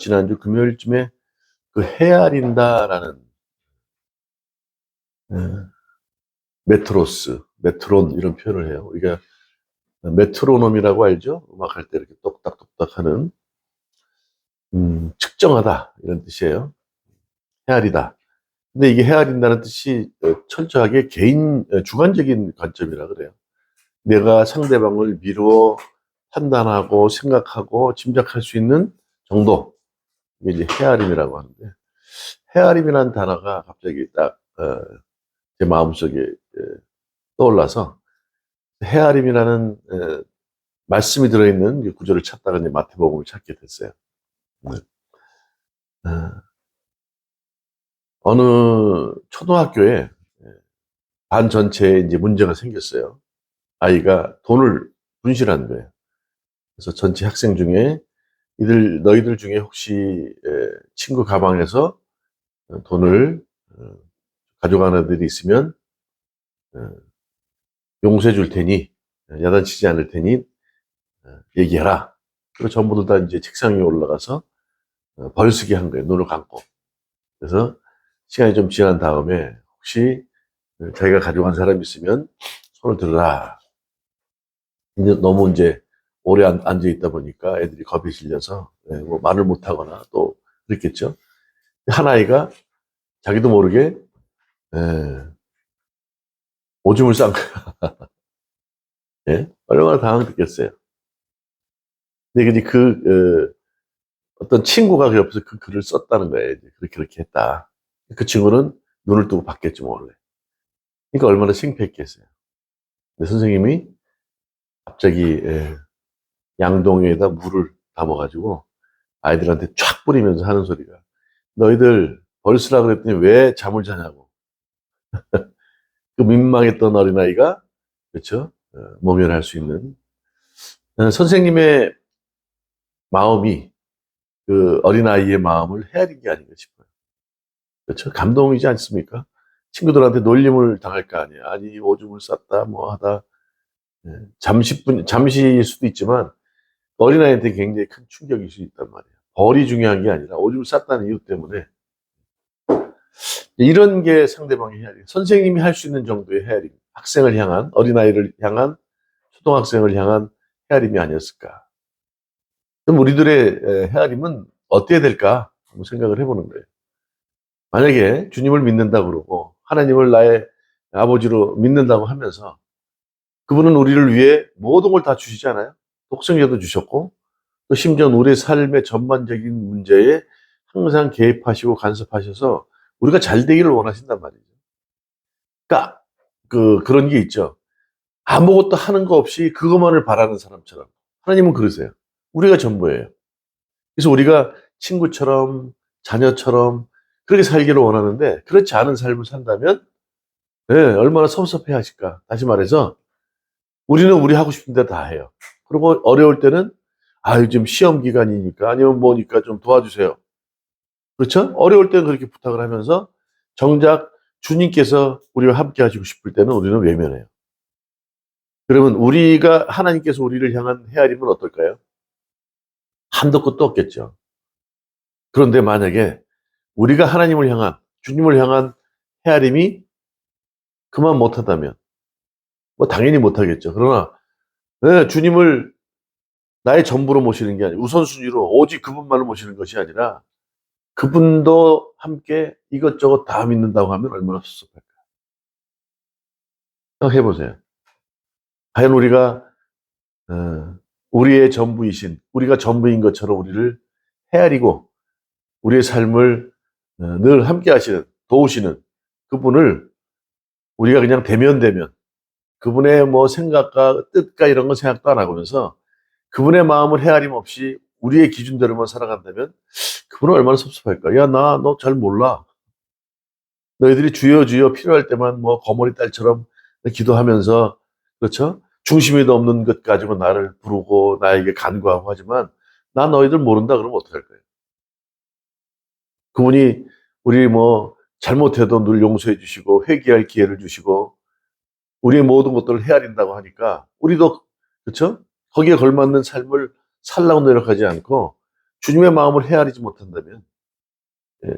지난주 금요일쯤에 그 헤아린다라는 메트론 이런 표현을 해요. 우리가 메트로놈이라고 알죠? 음악할 때 이렇게 똑딱똑딱 하는 측정하다 이런 뜻이에요. 헤아리다. 근데 이게 헤아린다는 뜻이 철저하게 주관적인 관점이라 그래요. 내가 상대방을 미루어 판단하고 생각하고 짐작할 수 있는 정도. 이게 이제 헤아림이라고 하는데, 헤아림이라는 단어가 갑자기 딱 제 마음속에 떠올라서 헤아림이라는 말씀이 들어있는 구절을 찾다가 이제 마태복음을 찾게 됐어요. 네. 어느 초등학교에 반 전체에 이제 문제가 생겼어요. 아이가 돈을 분실한 거예요. 그래서 전체 학생 중에 너희들 중에 혹시 친구 가방에서 돈을 가져간 애들이 있으면 용서해 줄 테니, 야단치지 않을 테니 얘기해라. 그리고 전부 다 이제 책상 위에 올라가서 벌쓰기 한 거예요. 눈을 감고. 그래서 시간이 좀 지난 다음에 혹시 자기가 가져간 사람이 있으면 손을 들어라. 이제 너무 이제 오래 앉아 있다 보니까 애들이 겁이 질려서 뭐 말을 못 하거나 또 그랬겠죠. 한 아이가 자기도 모르게 오줌을 싼 거야. 예? 얼마나 당황했겠어요. 근데 이제 어떤 친구가 그 옆에서 그 글을 썼다는 거예요. 이제 그렇게 했다. 그 친구는 눈을 뜨고 봤겠지 몰래. 그러니까 얼마나 창피했겠어요. 근데 선생님이 갑자기 양동이에다 물을 담아가지고 아이들한테 쫙 뿌리면서 하는 소리가, 너희들 벌쓰라 그랬더니 왜 잠을 자냐고. 그 민망했던 어린아이가, 그렇죠? 모면할 수 있는 선생님의 마음이 그 어린아이의 마음을 헤아린 게 아닌가 싶어요. 그렇죠? 감동이지 않습니까? 친구들한테 놀림을 당할 거 아니에요. 아니, 오줌을 쌌다, 뭐 하다. 잠시일 수도 있지만, 어린아이한테 굉장히 큰 충격일 수 있단 말이에요. 벌이 중요한 게 아니라 오줌을 쌌다는 이유 때문에. 이런 게 상대방의 헤아림. 선생님이 할 수 있는 정도의 헤아림. 학생을 향한, 어린아이를 향한, 초등학생을 향한 헤아림이 아니었을까. 그럼 우리들의 헤아림은 어때야 될까? 한번 생각을 해보는 거예요. 만약에 주님을 믿는다고 그러고, 하나님을 나의 아버지로 믿는다고 하면서, 그분은 우리를 위해 모든 걸 다 주시잖아요. 독생자도 주셨고, 또 심지어 우리의 삶의 전반적인 문제에 항상 개입하시고 간섭하셔서 우리가 잘 되기를 원하신단 말이죠. 그러니까 그런 게 있죠. 아무것도 하는 거 없이 그것만을 바라는 사람처럼. 하나님은 그러세요. 우리가 전부예요. 그래서 우리가 친구처럼 자녀처럼 그렇게 살기를 원하는데, 그렇지 않은 삶을 산다면 얼마나 섭섭해 하실까. 다시 말해서 우리는 우리 하고 싶은 데 다 해요. 그리고 어려울 때는 요즘 시험 기간이니까 아니면 뭐니까 좀 도와주세요. 그렇죠? 어려울 때는 그렇게 부탁을 하면서 정작 주님께서 우리와 함께 하시고 싶을 때는 우리는 외면해요. 그러면 하나님께서 우리를 향한 헤아림은 어떨까요? 한도 끝도 없겠죠. 그런데 만약에 우리가 하나님을 향한, 주님을 향한 헤아림이 그만 못하다면, 뭐 당연히 못하겠죠. 그러나 주님을 나의 전부로 모시는 게 아니라 우선순위로 오직 그분만을 모시는 것이 아니라 그분도 함께 이것저것 다 믿는다고 하면 얼마나 섭섭할까. 생각해보세요. 과연 우리의 전부이신, 우리가 전부인 것처럼 우리를 헤아리고 우리의 삶을 늘 함께 하시는, 도우시는 그분을 우리가 그냥 대면 그분의 뭐 생각과 뜻과 이런 거 생각도 안 하면서 그분의 마음을 헤아림 없이 우리의 기준대로만 살아간다면 그분은 얼마나 섭섭할까. 야, 너 잘 몰라. 너희들이 주여 주여 필요할 때만 뭐 거머리 딸처럼 기도하면서, 그렇죠? 중심이 없는 것 가지고 나를 부르고 나에게 간구하고 하지만 나 너희들 모른다 그러면 어떡할 거예요? 그분이 우리 뭐 잘못해도 늘 용서해 주시고 회개할 기회를 주시고 우리의 모든 것들을 헤아린다고 하니까 우리도, 그렇죠? 거기에 걸맞는 삶을 살라고 노력하지 않고 주님의 마음을 헤아리지 못한다면,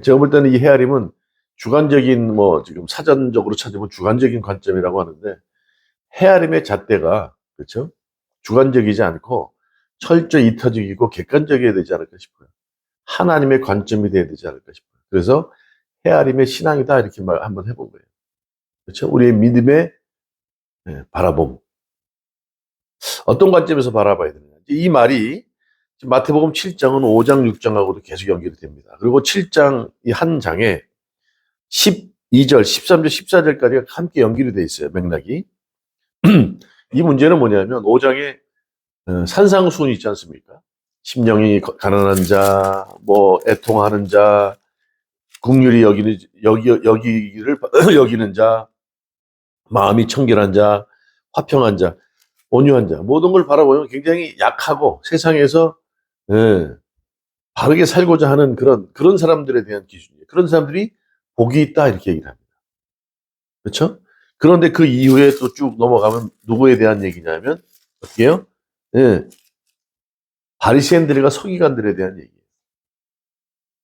제가 볼 때는 이 헤아림은 주관적인, 뭐 지금 사전적으로 찾으면 주관적인 관점이라고 하는데, 헤아림의 잣대가, 그렇죠? 주관적이지 않고 철저히 이타적이고 객관적이어야 되지 않을까 싶어요. 하나님의 관점이 돼야 되지 않을까 싶어요. 그래서 헤아림의 신앙이다 이렇게 말 한번 해본 거예요. 그렇죠? 우리의 믿음의 바라봄. 어떤 관점에서 바라봐야 되느냐. 이 말이 마태복음 7장은 5장, 6장하고도 계속 연결이 됩니다. 그리고 7장 이 한 장에 12절, 13절, 14절까지가 함께 연결이 돼 있어요. 맥락이. 이 문제는 뭐냐면 5장에 산상수훈이 있지 않습니까? 심령이 가난한 자, 뭐 애통하는 자, 긍휼히 여기기를 여기는 자, 마음이 청결한 자, 화평한 자, 온유한 자, 모든 걸 바라보면 굉장히 약하고 세상에서 바르게 살고자 하는 그런 사람들에 대한 기준이에요. 그런 사람들이 복이 있다 이렇게 얘기를 합니다. 그렇죠? 그런데 그 이후에 또 쭉 넘어가면 누구에 대한 얘기냐면 어떻게요? 바리새인들과 서기관들에 대한 얘기예요.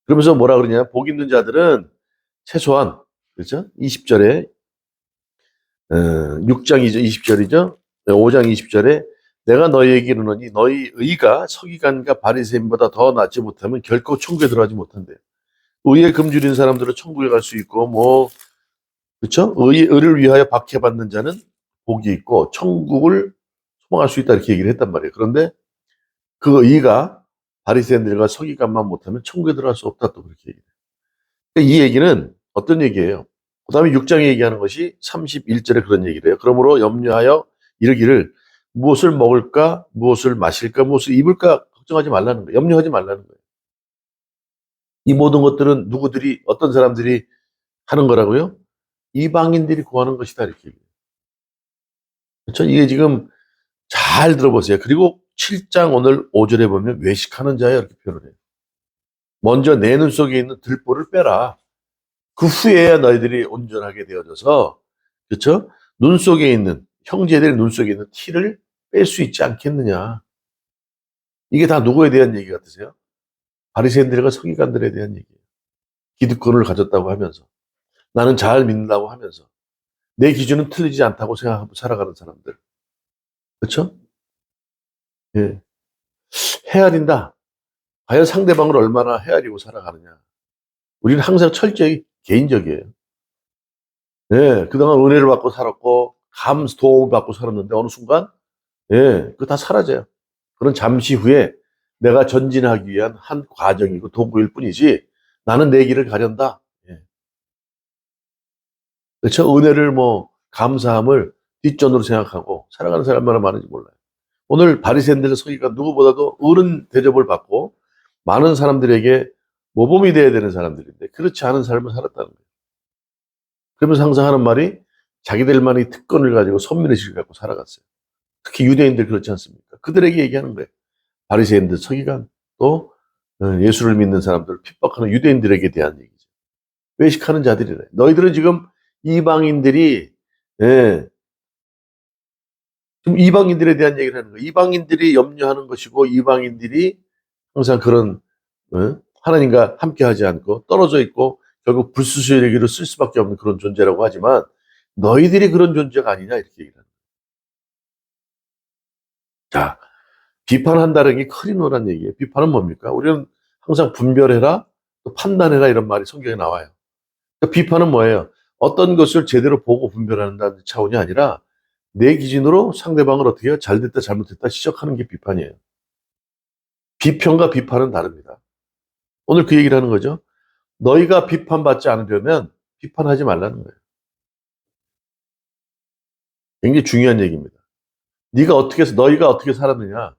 그러면서 뭐라 그러냐? 복 있는 자들은 최소한 그렇죠? 20절에 6장 20절이죠. 5장 20절에 내가 너희에게 이르노니 너희 의가 서기관과 바리새인보다 더 낫지 못하면 결코 천국에 들어가지 못한대요. 의에 금줄인 사람들은 천국에 갈 수 있고 뭐 그렇죠? 의를 위하여 박해받는 자는 복이 있고 천국을 소망할 수 있다 이렇게 얘기를 했단 말이에요. 그런데 그 의가 바리새인들과 서기관만 못하면 천국에 들어갈 수 없다 또 그렇게 얘기해요. 그러니까 이 얘기는 어떤 얘기예요? 그 다음에 6장에 얘기하는 것이 31절에 그런 얘기를 해요. 그러므로 염려하여 이르기를 무엇을 먹을까, 무엇을 마실까, 무엇을 입을까 걱정하지 말라는 거예요. 염려하지 말라는 거예요. 이 모든 것들은 누구들이, 어떤 사람들이 하는 거라고요? 이방인들이 구하는 것이다 이렇게 얘기해요. 그렇죠? 이게 지금 잘 들어보세요. 그리고 7장 오늘 5절에 보면 외식하는 자야 이렇게 표현을 해요. 먼저 내 눈 속에 있는 들보를 빼라. 그 후에야 너희들이 온전하게 되어져서 그렇죠? 눈 속에 있는 형제들의 눈 속에 있는 티를 뺄 수 있지 않겠느냐. 이게 다 누구에 대한 얘기 같으세요? 바리새인들과 서기관들에 대한 얘기예요. 기득권을 가졌다고 하면서 나는 잘 믿는다고 하면서 내 기준은 틀리지 않다고 생각하고 살아가는 사람들. 그렇죠? 예. 헤아린다. 과연 상대방을 얼마나 헤아리고 살아가느냐. 우리는 항상 철저히 개인적이에요. 예, 그동안 은혜를 받고 살았고, 도움을 받고 살았는데, 어느 순간, 그거 다 사라져요. 그런 잠시 후에 내가 전진하기 위한 한 과정이고 도구일 뿐이지, 나는 내 길을 가련다. 예. 그렇죠? 은혜를 뭐, 감사함을 뒷전으로 생각하고 살아가는 사람이 얼마나 많은지 몰라요. 오늘 바리새인들의 서기가 누구보다도 어른 대접을 받고, 많은 사람들에게 모범이 돼야 되는 사람들인데, 그렇지 않은 삶을 살았다는 거예요. 그러면서 항상 하는 말이 자기들만의 특권을 가지고 선민의식을 갖고 살아갔어요. 특히 유대인들 그렇지 않습니까? 그들에게 얘기하는 거예요. 바리새인들, 서기관, 또 예수를 믿는 사람들을 핍박하는 유대인들에게 대한 얘기죠. 외식하는 자들이래. 너희들은 지금 이방인들이 지금 이방인들에 대한 얘기를 하는 거예요. 이방인들이 염려하는 것이고 이방인들이 항상 그런 하나님과 함께하지 않고 떨어져 있고 결국 불수수에게로 쓸 수밖에 없는 그런 존재라고 하지만 너희들이 그런 존재가 아니냐 이렇게 얘기를 합니다. 자, 비판한다는 게 크리노란 얘기예요. 비판은 뭡니까? 우리는 항상 분별해라, 또 판단해라 이런 말이 성경에 나와요. 그러니까 비판은 뭐예요? 어떤 것을 제대로 보고 분별한다는 차원이 아니라 내 기준으로 상대방을 어떻게 해요? 잘됐다 잘못됐다 지적하는 게 비판이에요. 비평과 비판은 다릅니다. 오늘 그 얘기를 하는 거죠. 너희가 비판받지 않으려면 비판하지 말라는 거예요. 굉장히 중요한 얘기입니다. 너희가 어떻게 살았느냐.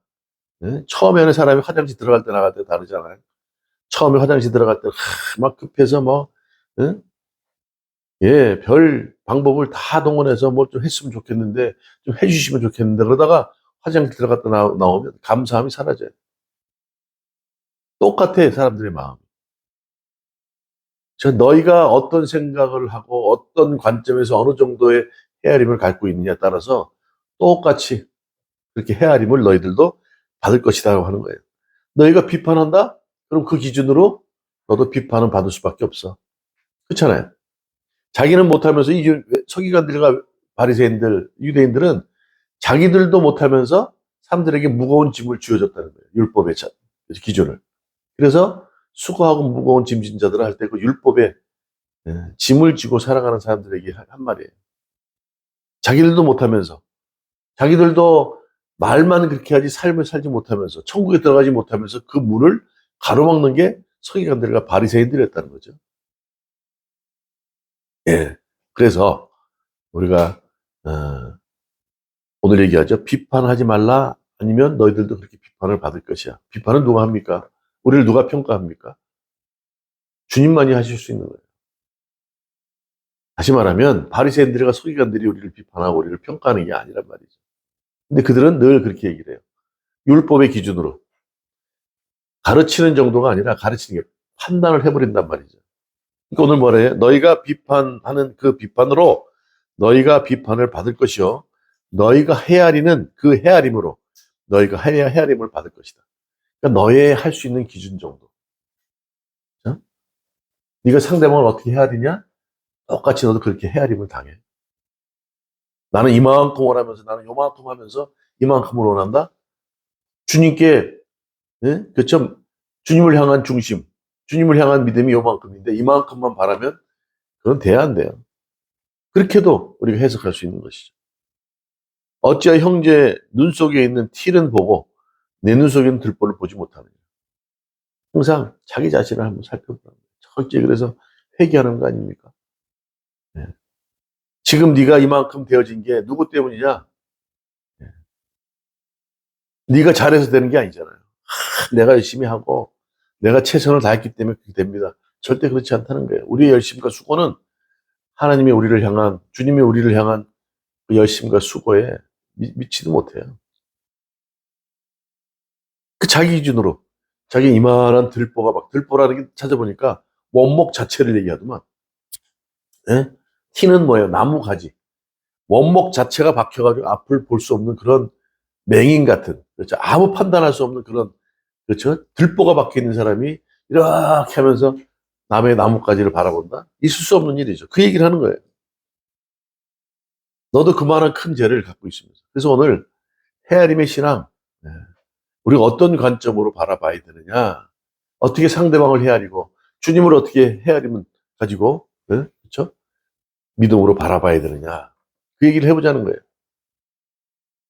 처음에는 사람이 화장실 들어갈 때 나갈 때 다르잖아요. 처음에 화장실 들어갈 때 막 급해서 뭐 별 방법을 다 동원해서 뭘 좀 했으면 좋겠는데 좀 해주시면 좋겠는데 그러다가 화장실 들어갔다 나오면 감사함이 사라져요. 똑같아 사람들의 마음. 너희가 어떤 생각을 하고 어떤 관점에서 어느 정도의 헤아림을 갖고 있느냐에 따라서 똑같이 그렇게 헤아림을 너희들도 받을 것이다 하는 거예요. 너희가 비판한다? 그럼 그 기준으로 너도 비판은 받을 수밖에 없어. 그렇잖아요. 자기는 못하면서 이 서기관들과 바리새인들, 유대인들은 자기들도 못하면서 사람들에게 무거운 짐을 쥐어줬다는 거예요. 율법의 기준을. 그래서 수고하고 무거운 짐진 자들을 할 때 그 율법에 짐을 지고 살아가는 사람들에게 한 말이에요. 자기들도 못하면서, 자기들도 말만 그렇게 하지 삶을 살지 못하면서, 천국에 들어가지 못하면서 그 문을 가로막는 게 서기관들과 바리새인들이었다는 거죠. 예. 그래서 우리가 오늘 얘기하죠. 비판하지 말라. 아니면 너희들도 그렇게 비판을 받을 것이야. 비판은 누가 합니까? 우리를 누가 평가합니까? 주님만이 하실 수 있는 거예요. 다시 말하면 바리새인들과 서기관들이 우리를 비판하고 우리를 평가하는 게 아니란 말이죠. 근데 그들은 늘 그렇게 얘기를 해요. 율법의 기준으로 가르치는 정도가 아니라 가르치는 게 판단을 해버린단 말이죠. 그러니까 오늘 뭐라 해요? 너희가 비판하는 그 비판으로 너희가 비판을 받을 것이요. 너희가 헤아리는 그 헤아림으로 너희가 헤아림을 받을 것이다. 그러니까 너의 할 수 있는 기준 정도. 어? 네가 상대방을 어떻게 헤아리냐? 똑같이 너도 그렇게 헤아림을 당해. 나는 이만큼 원하면서 나는 요만큼 하면서 이만큼을 원한다? 주님께 예? 그쵸? 주님을 향한 중심, 주님을 향한 믿음이 요만큼인데 이만큼만 바라면 그건 돼야 안 돼요. 그렇게도 우리가 해석할 수 있는 것이죠. 어찌하여 형제 눈 속에 있는 틸은 보고 내 눈 속에 있는 들보를 보지 못하느냐. 항상 자기 자신을 한번 살펴보는 거예요. 철저히 그래서 회개하는 거 아닙니까? 네. 지금 네가 이만큼 되어진 게 누구 때문이냐? 네. 네가 잘해서 되는 게 아니잖아요. 내가 열심히 하고 내가 최선을 다했기 때문에 그렇게 됩니다. 절대 그렇지 않다는 거예요. 우리의 열심과 수고는 하나님이 우리를 향한, 주님이 우리를 향한 그 열심과 수고에 미치도 못해요. 그 자기 기준으로 자기 이만한 들보가 막 들보라는 게 찾아보니까 원목 자체를 얘기하더만. 예? 티는 뭐예요? 나무 가지. 원목 자체가 박혀가지고 앞을 볼 수 없는 그런 맹인 같은, 그렇죠? 아무 판단할 수 없는 그런, 그렇죠? 들보가 박혀 있는 사람이 이렇게 하면서 남의 나뭇가지를 바라본다? 있을 수 없는 일이죠. 그 얘기를 하는 거예요. 너도 그만한 큰 죄를 갖고 있습니다. 그래서 오늘 헤아림의 신앙, 우리가 어떤 관점으로 바라봐야 되느냐, 어떻게 상대방을 헤아리고 주님을 어떻게 헤아림을 가지고 그렇죠? 믿음으로 바라봐야 되느냐, 그 얘기를 해보자는 거예요.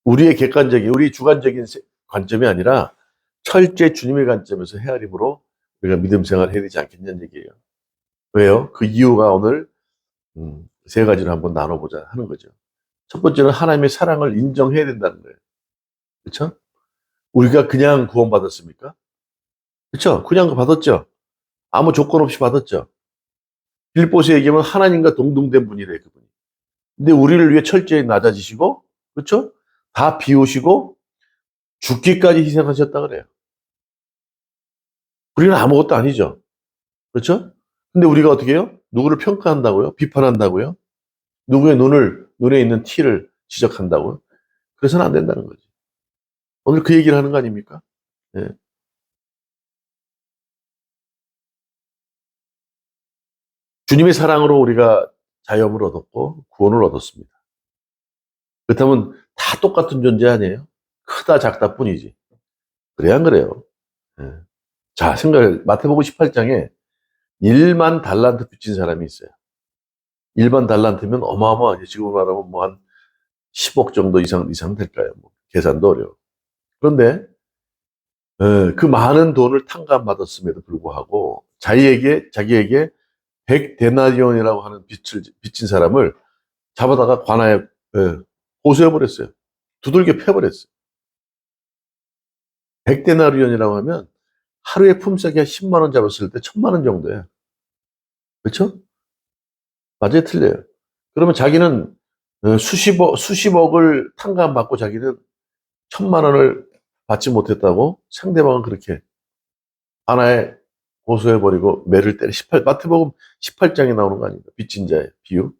우리의 객관적인, 우리 주관적인 관점이 아니라 철저히 주님의 관점에서 헤아림으로 우리가 믿음 생활을 해야 되지 않겠냐는 얘기예요. 왜요? 그 이유가 오늘 세 가지를 한번 나눠보자 하는 거죠. 첫 번째는 하나님의 사랑을 인정해야 된다는 거예요. 그렇죠? 우리가 그냥 구원받았습니까? 그렇죠? 그냥 받았죠. 아무 조건 없이 받았죠. 빌립보서 얘기하면 하나님과 동등된 분이래, 그분이. 근데 우리를 위해 철저히 낮아지시고, 그렇죠? 다 비우시고 죽기까지 희생하셨다 그래요. 우리는 아무것도 아니죠. 그렇죠? 근데 우리가 어떻게 해요? 누구를 평가한다고요? 비판한다고요? 누구의 눈에 있는 티를 지적한다고요? 그래서는 안 된다는 거지. 오늘 그 얘기를 하는 거 아닙니까? 예. 주님의 사랑으로 우리가 자유함을 얻었고 구원을 얻었습니다. 그렇다면 다 똑같은 존재 아니에요? 크다 작다 뿐이지. 그래야 안 그래요? 예. 자, 마태복음 18장에 1만 달란트 빚진 사람이 있어요. 1만 달란트면 어마어마하죠. 지금 말하면 뭐 한 10억 정도 이상 될까요? 뭐 계산도 어려워. 그런데 그 많은 돈을 탕감받았음에도 불구하고 자기에게 100데나리온이라고 하는 빚을 빚진 사람을 잡아다가 관아에 고소해버렸어요. 두들겨 패버렸어요. 100데나리온이라고 하면 하루에 품삯이 한 10만 원 잡았을 때 1000만 원 정도예요. 그렇죠? 맞아요, 틀려요. 그러면 자기는 수십억을 탕감받고 자기는 1000만 원을 받지 못했다고 상대방은 그렇게 하나에 고소해버리고 매를 때려. 마태복음 18장에 나오는 거 아닙니까? 빚진 자의 비유.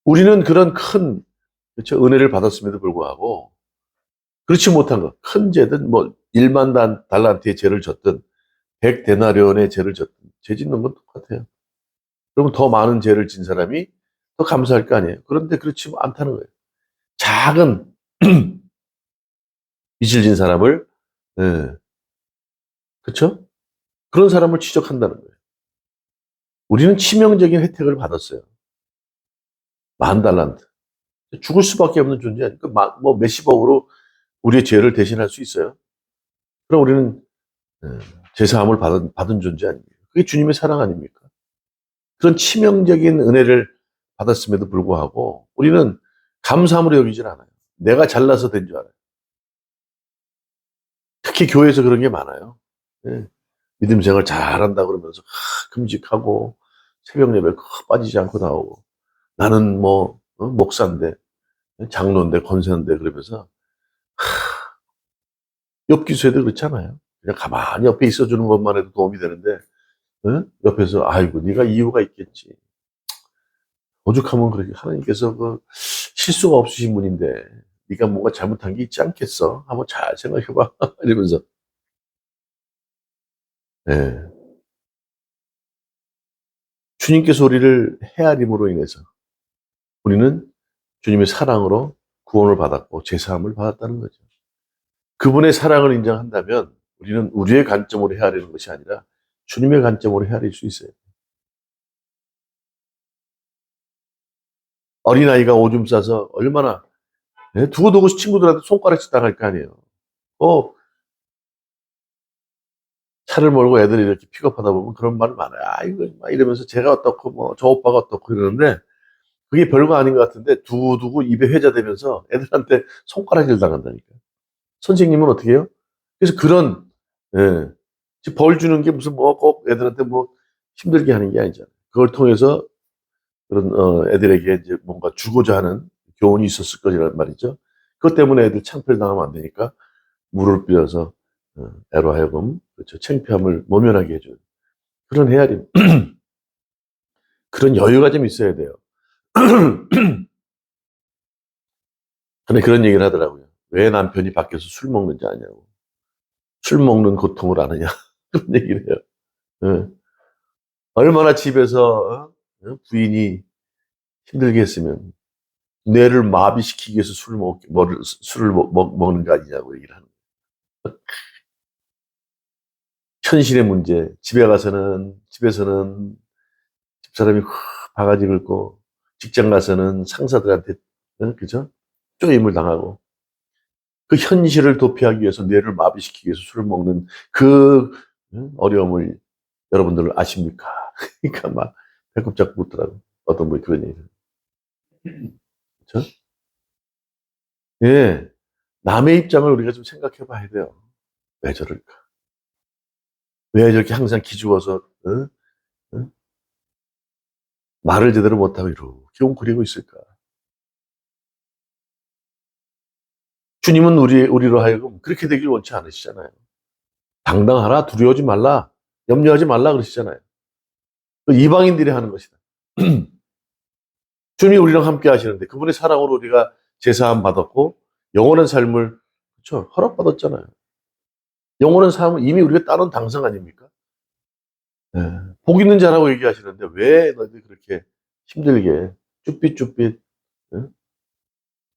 우리는 그런 큰, 그렇죠? 은혜를 받았음에도 불구하고 그렇지 못한 것, 큰 죄든 뭐 1만 달란트의 죄를 졌든 100데나리온의 죄를 졌든 죄 짓는 건 똑같아요. 그러면 더 많은 죄를 진 사람이 더 감사할 거 아니에요. 그런데 그렇지 않다는 거예요. 작은 빚을 진 사람을, 예, 그렇죠? 그런 사람을 지적한다는 거예요. 우리는 치명적인 혜택을 받았어요. 10,000달란트. 죽을 수밖에 없는 존재 아니까 뭐 몇십억으로 우리의 죄를 대신할 수 있어요. 그럼 우리는 제사함을 받은 존재 아닙니까? 그게 주님의 사랑 아닙니까? 그런 치명적인 은혜를 받았음에도 불구하고 우리는 감사함으로 여기질 않아요. 내가 잘나서 된 줄 알아요. 특히 교회에서 그런 게 많아요. 예. 믿음 생활 잘한다 그러면서 금직하고 새벽 예배 빠지지 않고 나오고 나는 뭐 목사인데 장로인데 권사인데 그러면서 옆 기수에도 그렇잖아요. 그냥 가만히 옆에 있어주는 것만 해도 도움이 되는데 옆에서 아이고 네가 이유가 있겠지. 오죽하면 그렇게 하나님께서 그 실수가 없으신 분인데 네가 뭔가 잘못한 게 있지 않겠어? 한번 잘 생각해봐. 이러면서 예. 주님께서 우리를 헤아림으로 인해서 우리는 주님의 사랑으로 구원을 받았고 제사함을 받았다는 거죠. 그분의 사랑을 인정한다면 우리는 우리의 관점으로 헤아리는 것이 아니라 주님의 관점으로 헤아릴 수 있어요. 어린아이가 오줌 싸서 얼마나 두고두고 친구들한테 손가락질 당할 거 아니에요. 차를 몰고 애들이 이렇게 픽업하다 보면 그런 말 많아요. 아이고 막 이러면서 제가 어떻고 뭐 저 오빠가 어떻고 이러는데 그게 별거 아닌 것 같은데 두고두고 입에 회자되면서 애들한테 손가락질 당한다니까. 선생님은 어떻게 해요? 그래서 그런 예, 벌 주는 게 무슨 뭐 꼭 애들한테 뭐 힘들게 하는 게 아니잖아요. 그걸 통해서 그런 애들에게 이제 뭔가 주고자 하는 교훈이 있었을 거란 말이죠. 그것 때문에 애들 창피를 당하면 안 되니까 물을 뿌려서 애로 하여금 그렇죠. 창피함을 모면하게 해줘요. 그런 헤아림, 그런 여유가 좀 있어야 돼요. 근데 그런 얘기를 하더라고요. 왜 남편이 밖에서 술 먹는지 아냐고. 술 먹는 고통을 아느냐. 그런 얘기를 해요. 예. 얼마나 집에서 부인이 힘들게 했으면 뇌를 마비시키기 위해서 술을 먹는 거 아니냐고 얘기를 하는 거예요. 현실의 문제, 집에서는 집사람이 바가지 긁고 직장 가서는 상사들한테 그죠? 쪼임을 당하고 그 현실을 도피하기 위해서 뇌를 마비시키기 위해서 술을 먹는 그 어려움을 여러분들 아십니까? 그러니까 막 배꼽 잡고 웃더라고. 어떤 분이 그런 얘기를. 그렇죠? 예. 남의 입장을 우리가 좀 생각해 봐야 돼요. 왜 저럴까? 왜 저렇게 항상 기죽어서 어? 말을 제대로 못하고 이렇게 웅크리고 있을까? 주님은 우리로 하여금 그렇게 되길 원치 않으시잖아요. 당당하라, 두려워하지 말라, 염려하지 말라 그러시잖아요. 그 이방인들이 하는 것이다. 주님이 우리랑 함께 하시는데 그분의 사랑으로 우리가 제사함 받았고 영원한 삶을 그렇죠? 허락받았잖아요. 영원한 삶은 이미 우리가 따놓은 당상 아닙니까? 예. 복 있는 자라고 얘기하시는데 왜 너희들 그렇게 힘들게 쭈삣쭈삣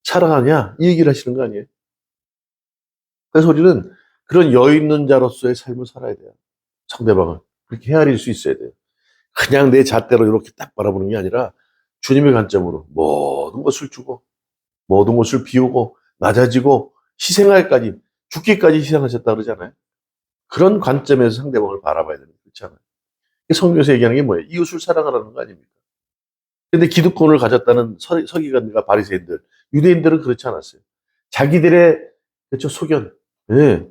살아가냐? 이 얘기를 하시는 거 아니에요? 그래서 우리는 그런 여유 있는 자로서의 삶을 살아야 돼요. 상대방을. 그렇게 헤아릴 수 있어야 돼요. 그냥 내 잣대로 이렇게 딱 바라보는 게 아니라 주님의 관점으로 모든 것을 주고 모든 것을 비우고 낮아지고 희생할까지 죽기까지 희생하셨다 그러잖아요. 그런 관점에서 상대방을 바라봐야 되는 그렇잖아요. 성경에서 얘기하는 게 뭐예요? 이웃을 사랑하라는 거 아닙니까? 근데 기득권을 가졌다는 서기관들과 바리새인들, 유대인들은 그렇지 않았어요. 자기들의 그렇죠 소견, 예.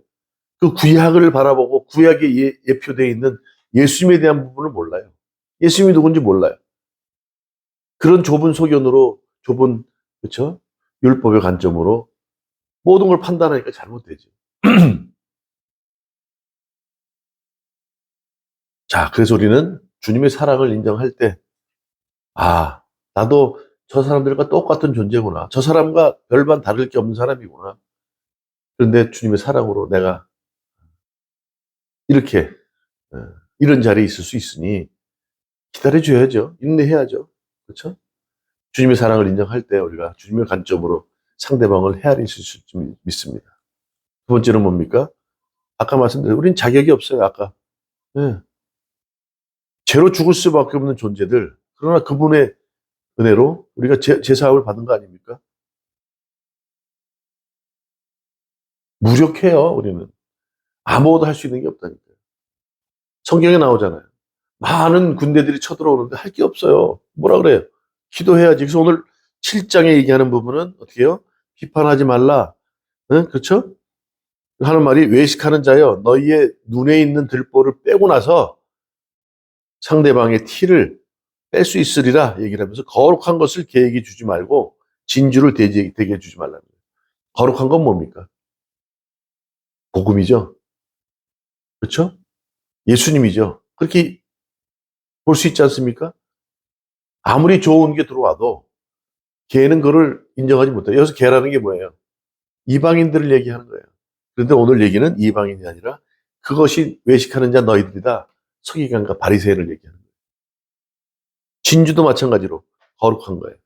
그 구약을 바라보고 구약에 예표되어 있는 예수님에 대한 부분을 몰라요. 예수님이 누군지 몰라요. 그런 좁은 소견으로 좁은 그렇죠 율법의 관점으로 모든 걸 판단하니까 잘못되죠. 자, 그래서 우리는 주님의 사랑을 인정할 때, 아, 나도 저 사람들과 똑같은 존재구나. 저 사람과 별반 다를 게 없는 사람이구나. 그런데 주님의 사랑으로 내가 이렇게 예, 이런 자리에 있을 수 있으니 기다려줘야죠. 인내해야죠. 그렇죠? 주님의 사랑을 인정할 때 우리가 주님의 관점으로 상대방을 헤아릴 수 있을 줄 믿습니다. 두 번째는 뭡니까? 아까 말씀드린 우린 자격이 없어요. 아까. 예. 죄로 죽을 수밖에 없는 존재들. 그러나 그분의 은혜로 우리가 제사함을 받은 거 아닙니까? 무력해요, 우리는. 아무것도 할 수 있는 게 없다니까요. 성경에 나오잖아요. 많은 군대들이 쳐들어오는데 할 게 없어요. 뭐라 그래요? 기도해야지. 그래서 오늘 7장에 얘기하는 부분은 어떻게 해요? 비판하지 말라. 응? 그렇죠? 하는 말이 외식하는 자여 너희의 눈에 있는 들보를 빼고 나서 상대방의 티를 뺄 수 있으리라 얘기를 하면서 거룩한 것을 계획에 주지 말고 진주를 되게 주지 말라는 거예요. 거룩한 건 뭡니까? 복음이죠. 그렇죠? 예수님이죠. 그렇게 볼 수 있지 않습니까? 아무리 좋은 게 들어와도 걔는 그걸 인정하지 못해요. 여기서 걔라는 게 뭐예요? 이방인들을 얘기하는 거예요. 그런데 오늘 얘기는 이방인이 아니라 그것이 외식하는 자 너희들이다. 서기관과 바리새인을 얘기하는 거예요. 진주도 마찬가지로 거룩한 거예요.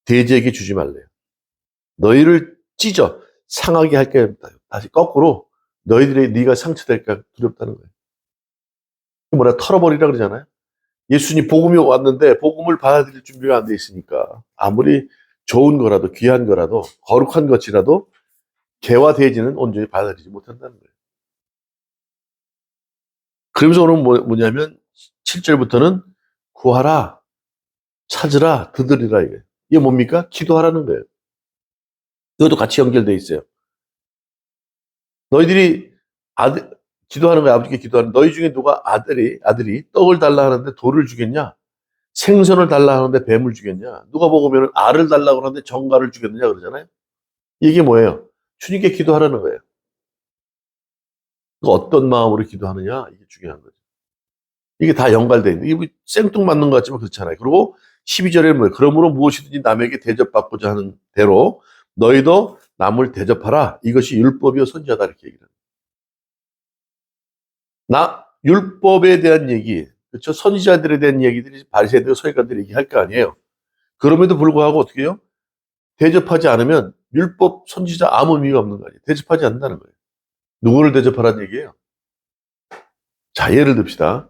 돼지에게 주지 말래요. 너희를 찢어 상하게 할게 다시 거꾸로 너희들의 네가 상처될까 두렵다는 거예요. 뭐라 털어버리라 그러잖아요. 예수님 복음이 왔는데 복음을 받아들일 준비가 안 돼 있으니까 아무리 좋은 거라도 귀한 거라도 거룩한 것이라도 개와 돼지는 온전히 받아들이지 못한다는 거예요. 그러면서 오늘 뭐냐면 7절부터는 구하라, 찾으라, 두드리라 이거예요. 이게 뭡니까? 기도하라는 거예요. 이것도 같이 연결돼 있어요. 너희들이 기도하는 거야. 아버지께 기도하는 너희 중에 누가 아들이 떡을 달라 하는데 돌을 주겠냐? 생선을 달라 하는데 뱀을 주겠냐? 누가 보면 알을 달라고 하는데 정갈을 주겠느냐 그러잖아요. 이게 뭐예요? 주님께 기도하라는 거예요. 어떤 마음으로 기도하느냐? 이게 중요한 거죠. 이게 다 연관돼 있는. 이게 생뚱맞는 것 같지만 그렇잖아요. 그리고 12절에 뭐예요? 그러므로 무엇이든지 남에게 대접받고자 하는 대로 너희도 남을 대접하라. 이것이 율법이요 선지자다 이렇게 얘기를 합니다. 율법에 대한 얘기, 그렇죠? 선지자들에 대한 얘기들이 바리새인들, 서기관들이 얘기할 거 아니에요. 그럼에도 불구하고 어떻게 해요? 대접하지 않으면 율법, 선지자 아무 의미가 없는 거 아니에요. 대접하지 않는다는 거예요. 누구를 대접하라는 얘기예요? 자, 예를 듭시다.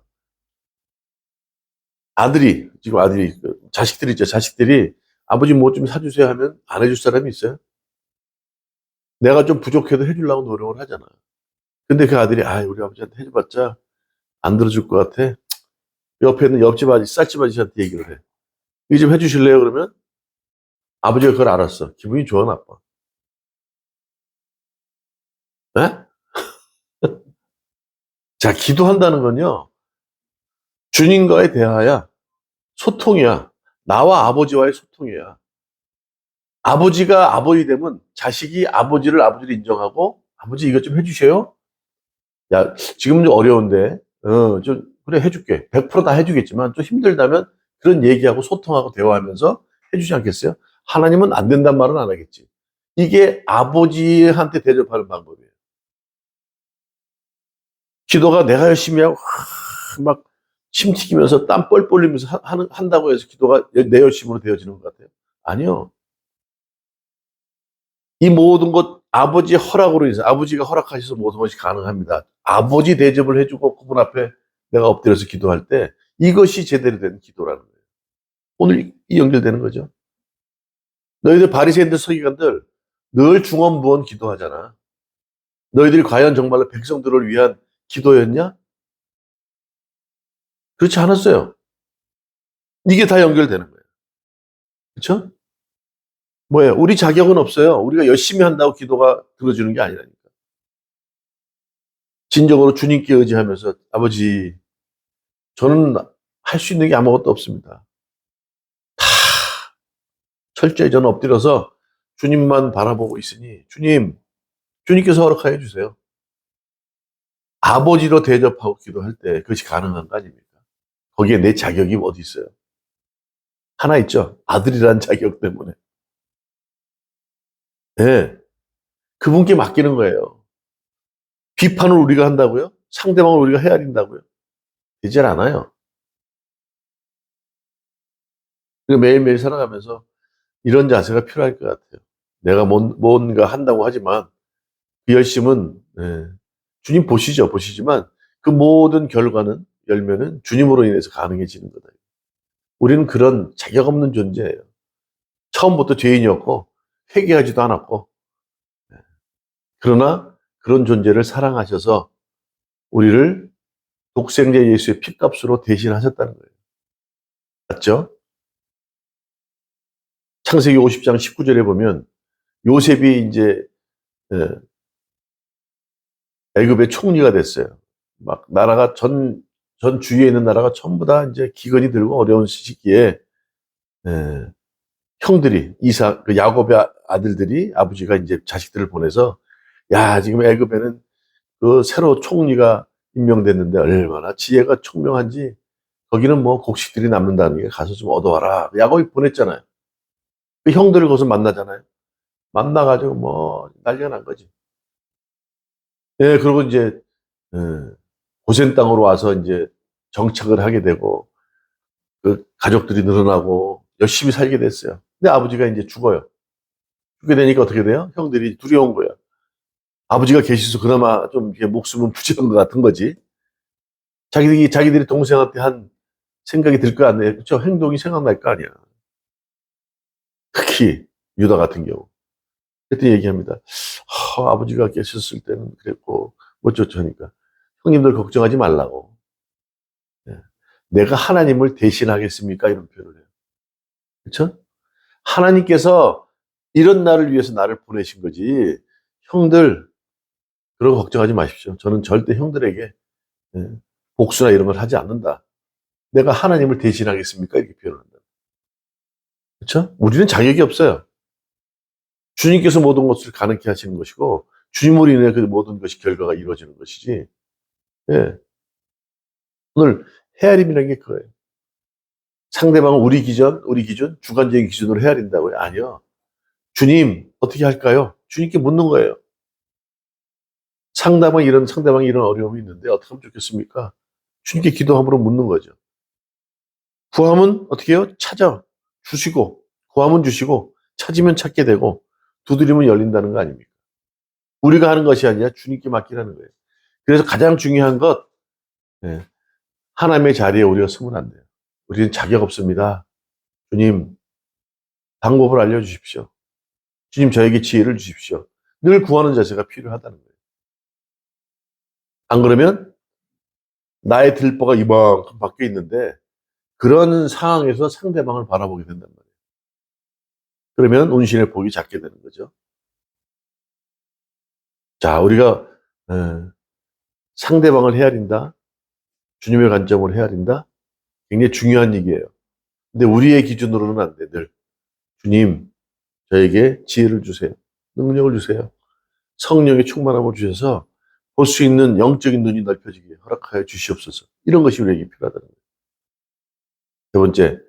지금 아들이, 자식들이 있죠. 자식들이 아버지 뭐 좀 사주세요 하면 안 해줄 사람이 있어요? 내가 좀 부족해도 해주려고 노력을 하잖아. 근데 그 아들이, 우리 아버지한테 해줘봤자 안 들어줄 것 같아. 옆에 있는 옆집 아저씨, 쌀집 아저씨한테 얘기를 해. 이거 좀 해주실래요? 그러면 아버지가 그걸 알았어. 기분이 좋아, 나빠? 네? 자, 기도한다는 건요, 주님과의 대화야. 소통이야. 나와 아버지와의 소통이야. 아버지가 아버지 되면 자식이 아버지를 인정하고 아버지 이것 좀 해주세요. 야, 지금은 좀 어려운데, 그래, 해줄게. 100%다 해주겠지만, 좀 힘들다면 그런 얘기하고 소통하고 대화하면서 해주지 않겠어요? 하나님은 안 된단 말은 안 하겠지. 이게 아버지한테 대접하는 방법이에요. 기도가 내가 열심히 하고, 막, 침 튀기면서 땀 뻘뻘 흘리면서 한다고 해서 기도가 내 열심으로 되어지는 것 같아요. 아니요. 이 모든 것 아버지의 허락으로 인해서 아버지가 허락하셔서 모든 것이 가능합니다. 아버지 대접을 해주고 그분 앞에 내가 엎드려서 기도할 때 이것이 제대로 된 기도라는 거예요. 오늘 이 연결되는 거죠. 너희들 바리새인들 서기관들 늘 중언부언 기도하잖아. 너희들이 과연 정말로 백성들을 위한 기도였냐? 그렇지 않았어요. 이게 다 연결되는 거예요. 그렇죠? 뭐예요? 우리 자격은 없어요. 우리가 열심히 한다고 기도가 들어주는 게 아니라니까. 진정으로 주님께 의지하면서 아버지 저는 할 수 있는 게 아무것도 없습니다. 다 철저히 저는 엎드려서 주님만 바라보고 있으니 주님께서 허락하여 주세요. 아버지로 대접하고 기도할 때 그것이 가능한 거 아닙니까? 거기에 내 자격이 어디 있어요? 하나 있죠. 아들이란 자격 때문에. 네. 그분께 맡기는 거예요. 비판을 우리가 한다고요? 상대방을 우리가 헤아린다고요? 되질 않아요. 매일매일 살아가면서 이런 자세가 필요할 것 같아요. 내가 뭔가 한다고 하지만 그 열심은 주님 보시지만 그 모든 결과는 열매는 주님으로 인해서 가능해지는 거다. 우리는 그런 자격 없는 존재예요. 처음부터 죄인이었고 회개하지도 않았고 그러나 그런 존재를 사랑하셔서 우리를 독생자 예수의 피값으로 대신하셨다는 거예요. 맞죠? 창세기 50장 19절에 보면 요셉이 이제 애굽의 총리가 됐어요. 막 나라가 전 주위에 있는 나라가 전부 다 이제 기근이 들고 어려운 시기에 형들이 그 야곱의 아들들이 아버지가 이제 자식들을 보내서 야 지금 애굽에는 그 새로 총리가 임명됐는데 얼마나 지혜가 총명한지 거기는 뭐 곡식들이 남는다는 게 가서 좀 얻어와라. 야곱이 보냈잖아요. 그 형들을 거기서 만나잖아요. 만나가지고 뭐 난리가 난 거지. 예, 그리고 이제 예, 고센 땅으로 와서 이제 정착을 하게 되고 그 가족들이 늘어나고 열심히 살게 됐어요. 근데 아버지가 이제 죽어요. 죽게 되니까 어떻게 돼요? 형들이 두려운 거야. 아버지가 계시서 그나마 좀 이렇게 목숨은 부지런 것 같은 거지. 자기들이 동생한테 한 생각이 들 거 아니에요. 그렇죠? 행동이 생각날 거 아니야. 특히 유다 같은 경우. 그때 얘기합니다. 아버지가 계셨을 때는 그랬고 어쩌죠 하니까 형님들 걱정하지 말라고. 예. 내가 하나님을 대신하겠습니까? 이런 표현을 해요. 그렇죠? 하나님께서 이런 날을 위해서 나를 보내신 거지. 형들 그런 거 걱정하지 마십시오. 저는 절대 형들에게 예, 복수나 이런 걸 하지 않는다. 내가 하나님을 대신하겠습니까? 이렇게 표현한다. 그렇죠? 우리는 자격이 없어요. 주님께서 모든 것을 가능케 하시는 것이고 주님으로 인해 그 모든 것이 결과가 이루어지는 것이지. 예. 오늘 헤아림이라는 게 그거예요. 상대방은 우리 기준, 주관적인 기준으로 헤아린다고요? 아니요. 주님, 어떻게 할까요? 주님께 묻는 거예요. 상대방이 이런 어려움이 있는데 어떻게 하면 좋겠습니까? 주님께 기도함으로 묻는 거죠. 구하면 어떻게 해요? 주시고, 구하면 주시고, 찾으면 찾게 되고, 두드리면 열린다는 거 아닙니까? 우리가 하는 것이 아니라 주님께 맡기라는 거예요. 그래서 가장 중요한 것, 예, 하나님의 자리에 우리가 서면 안 돼요. 우리는 자격 없습니다. 주님, 방법을 알려주십시오. 주님, 저에게 지혜를 주십시오. 늘 구하는 자세가 필요하다는 거예요. 안 그러면 나의 들보가 이만큼 바뀌어 있는데 그런 상황에서 상대방을 바라보게 된단 말이에요. 그러면 운신의 복이 작게 되는 거죠. 자, 우리가 상대방을 헤아린다. 주님의 관점으로 헤아린다. 굉장히 중요한 얘기예요. 근데 우리의 기준으로는 안 돼. 늘 주님, 저에게 지혜를 주세요. 능력을 주세요. 성령의 충만함을 주셔서 볼 수 있는 영적인 눈이 넓혀지게 허락하여 주시옵소서. 이런 것이 우리에게 필요하다는 거예요. 세 번째,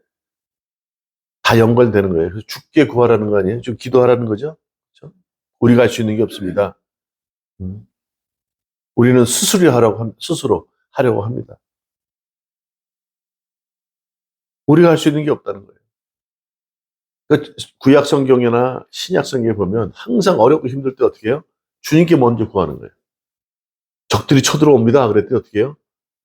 다 연관되는 거예요. 그래서 죽게 구하라는 거 아니에요? 좀 기도하라는 거죠. 그렇죠? 우리가 할 수 있는 게 없습니다. 우리는 스스로 하려고 합니다. 우리가 할 수 있는 게 없다는 거예요. 그러니까 구약 성경이나 신약 성경에 보면 항상 어렵고 힘들 때 어떻게 해요? 주님께 먼저 구하는 거예요. 적들이 쳐들어옵니다. 그랬더니 어떻게 해요?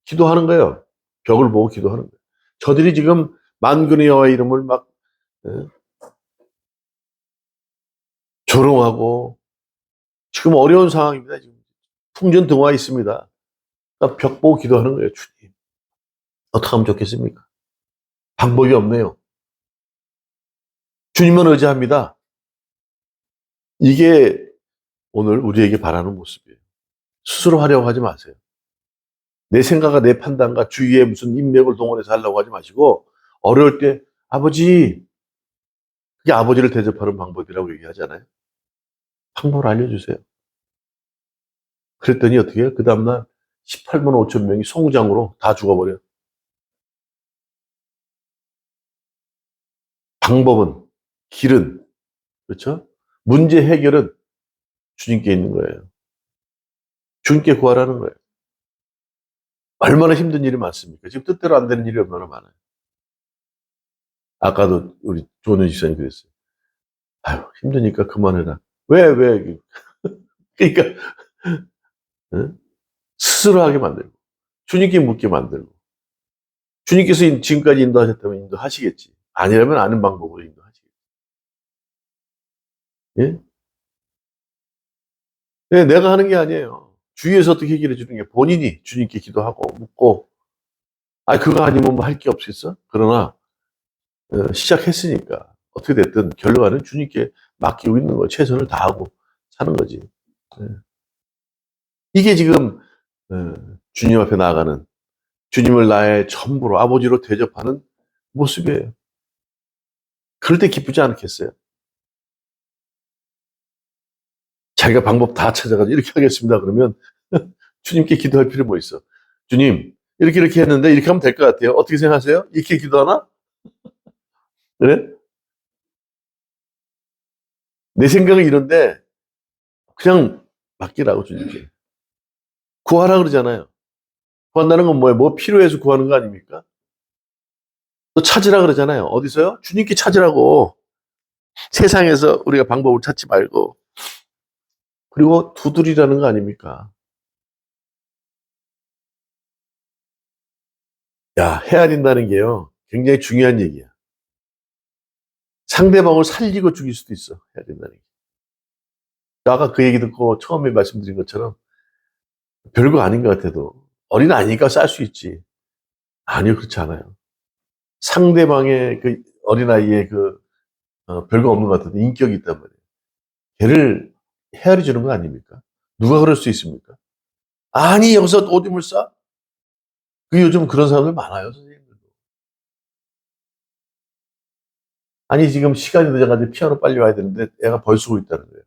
기도하는 거예요. 벽을 보고 기도하는 거예요. 저들이 지금 만군의 여호와의 이름을 막 예, 조롱하고 지금 어려운 상황입니다. 지금 풍전등화 있습니다. 그러니까 벽 보고 기도하는 거예요. 주님. 어떻게 하면 좋겠습니까? 방법이 없네요. 주님만 의지합니다. 이게 오늘 우리에게 바라는 모습이에요. 스스로 하려고 하지 마세요. 내 생각과 내 판단과 주위에 무슨 인맥을 동원해서 하려고 하지 마시고 어려울 때 아버지 그게 아버지를 대접하는 방법이라고 얘기하잖아요. 방법을 알려주세요. 그랬더니 어떻게 해요? 그 다음날 18만 5천 명이 송장으로 다 죽어버려요. 방법은 길은 그렇죠? 문제 해결은 주님께 있는 거예요. 주님께 구하라는 거예요. 얼마나 힘든 일이 많습니까? 지금 뜻대로 안 되는 일이 얼마나 많아요. 아까도 우리 조은현 집사님 그랬어요. 아유, 힘드니까 그만해라. 왜? 그러니까, 응? 스스로 하게 만들고, 주님께 묻게 만들고, 주님께서 지금까지 인도하셨다면 인도하시겠지. 아니라면 아는 방법으로 인도하시겠지. 예? 네, 내가 하는 게 아니에요. 주위에서 어떻게 해결해 주는 게 본인이 주님께 기도하고 묻고, 아, 그거 아니면 뭐 할 게 없겠어? 그러나, 시작했으니까, 어떻게 됐든 결과는 주님께 맡기고 있는 거, 최선을 다하고 사는 거지. 예. 이게 지금, 주님 앞에 나아가는, 주님을 나의 전부로, 아버지로 대접하는 모습이에요. 그럴 때 기쁘지 않겠어요? 자기가 방법 다 찾아가지고 이렇게 하겠습니다. 그러면 주님께 기도할 필요 뭐 있어? 주님, 이렇게 했는데 이렇게 하면 될 것 같아요. 어떻게 생각하세요? 이렇게 기도하나? 그래? 내 생각은 이런데 그냥 맡기라고 주님께. 구하라 그러잖아요. 구한다는 건 뭐예요? 뭐 필요해서 구하는 거 아닙니까? 또 찾으라 그러잖아요. 어디서요? 주님께 찾으라고. 세상에서 우리가 방법을 찾지 말고. 그리고 두드리라는 거 아닙니까? 야, 헤아린다는 게요. 굉장히 중요한 얘기야. 상대방을 살리고 죽일 수도 있어. 헤아린다는 게. 아까 그 얘기 듣고 처음에 말씀드린 것처럼 별거 아닌 것 같아도 어린 아이니까 쌀 수 있지. 아니요, 그렇지 않아요. 상대방의 그 어린아이의 그 별거 없는 것 같아도 인격이 있단 말이에요. 걔를 헤아려 주는 거 아닙니까? 누가 그럴 수 있습니까? 아니, 여기서 오줌을 싸? 그 요즘 그런 사람들 많아요, 선생님들도. 아니, 지금 시간이 늦어가지고 피아노 빨리 와야 되는데 애가 벌 쓰고 있다는 거예요.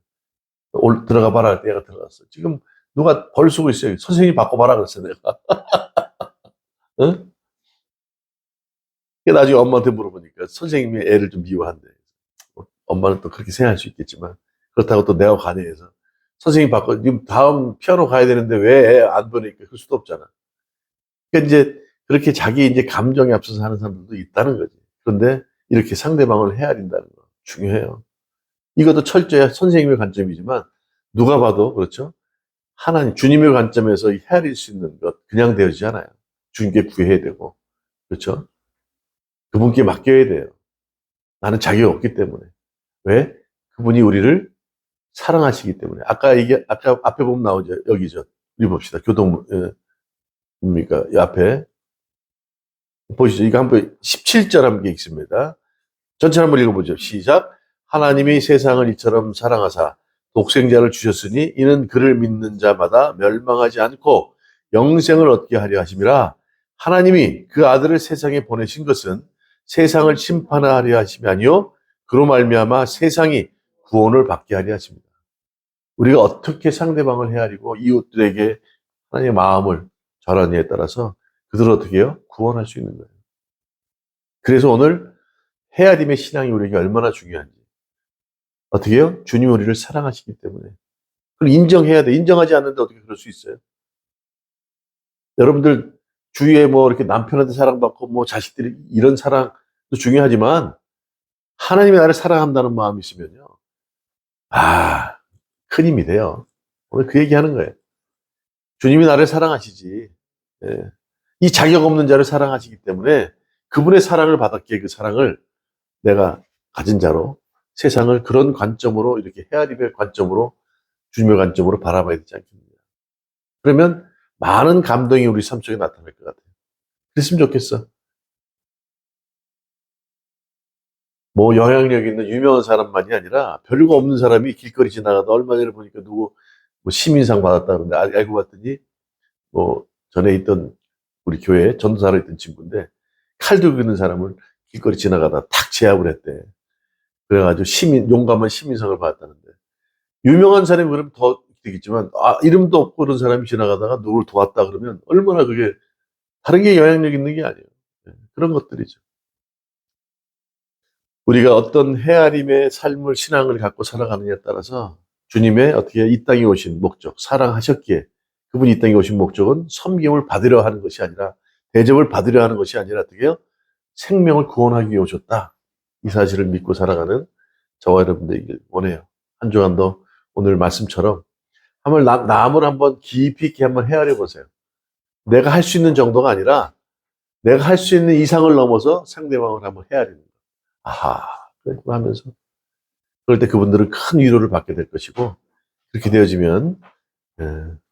들어가 봐라 할 때 애가 들어갔어. 지금 누가 벌 쓰고 있어요. 선생님이 바꿔봐라 그랬어, 내가. 응? 나중에 엄마한테 물어보니까 선생님이 애를 좀 미워한대. 엄마는 또 그렇게 생각할 수 있겠지만 그렇다고 또 내가 관여해서 선생님 바꿔 지금 다음 피아노 가야 되는데 왜 안 보니까 그럴 수도 없잖아. 그러니까 이제 그렇게 자기 이제 감정에 앞서서 하는 사람들도 있다는 거지. 그런데 이렇게 상대방을 헤아린다는 거 중요해요. 이것도 철저히 선생님의 관점이지만 누가 봐도 그렇죠. 하나님 주님의 관점에서 헤아릴 수 있는 것 그냥 되어지지 않아요. 주님께 구해야 되고 그렇죠. 그분께 맡겨야 돼요. 나는 자격이 없기 때문에. 왜? 그분이 우리를 사랑하시기 때문에. 아까 이게, 아까 앞에 보면 나오죠. 여기죠. 우리 봅시다. 뭡니까? 이 앞에. 보시죠. 이거 한번 17절 한번 있습니다. 전체 한번 읽어보죠. 시작. 하나님이 세상을 이처럼 사랑하사 독생자를 주셨으니 이는 그를 믿는 자마다 멸망하지 않고 영생을 얻게 하려 하심이라. 하나님이 그 아들을 세상에 보내신 것은 세상을 심판하려 하심이 아니요 그로 말미암아 세상이 구원을 받게 하려 하십니다. 우리가 어떻게 상대방을 헤아리고 이웃들에게 하나님의 마음을 전하느냐에 따라서 그들을 어떻게 해요? 구원할 수 있는 거예요. 그래서 오늘 헤아림의 신앙이 우리에게 얼마나 중요한지. 어떻게 해요? 주님 우리를 사랑하시기 때문에. 그걸 인정해야 돼. 인정하지 않는데 어떻게 그럴 수 있어요? 여러분들 주위에 뭐 이렇게 남편한테 사랑받고 뭐 자식들이 이런 사랑도 중요하지만 하나님이 나를 사랑한다는 마음이 있으면요. 아, 큰 힘이 돼요. 오늘 그 얘기하는 거예요. 주님이 나를 사랑하시지. 예. 이 자격 없는 자를 사랑하시기 때문에 그분의 사랑을 받았기에 그 사랑을 내가 가진 자로 세상을 그런 관점으로 이렇게 헤아림의 관점으로 주님의 관점으로 바라봐야 되지 않겠느냐. 그러면 많은 감동이 우리 삶 속에 나타날 것 같아요. 그랬으면 좋겠어. 뭐 영향력 있는 유명한 사람만이 아니라 별거 없는 사람이 길거리 지나가다 얼마 전에 보니까 누구 뭐 시민상 받았다 그러는데 알고 봤더니 뭐 전에 있던 우리 교회 전도사로 있던 친구인데 칼 들고 있는 사람을 길거리 지나가다 탁 제압을 했대. 그래가지고 용감한 시민상을 받았다는데. 유명한 사람이 그러면 더 되겠지만, 아, 이름도 없고 그런 사람이 지나가다가 누굴 도왔다 그러면 얼마나 그게 다른 게 영향력 있는 게 아니에요. 네, 그런 것들이죠. 우리가 어떤 헤아림의 삶을, 신앙을 갖고 살아가느냐에 따라서 주님의 어떻게 이 땅에 오신 목적, 사랑하셨기에 그분이 이 땅에 오신 목적은 섬김을 받으려 하는 것이 아니라, 대접을 받으려 하는 것이 아니라 어떻게요? 생명을 구원하기 위해 오셨다. 이 사실을 믿고 살아가는 저와 여러분들에게 원해요. 한 주간도 오늘 말씀처럼 한번 남을 한번 깊이 있게 한번 헤아려 보세요. 내가 할 수 있는 정도가 아니라 내가 할 수 있는 이상을 넘어서 상대방을 한번 헤아리는 거예요. 아하, 그렇게 하면서 그럴 때 그분들은 큰 위로를 받게 될 것이고, 그렇게 되어지면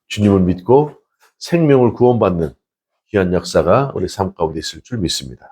주님을 믿고 생명을 구원받는 귀한 역사가 우리 삶 가운데 있을 줄 믿습니다.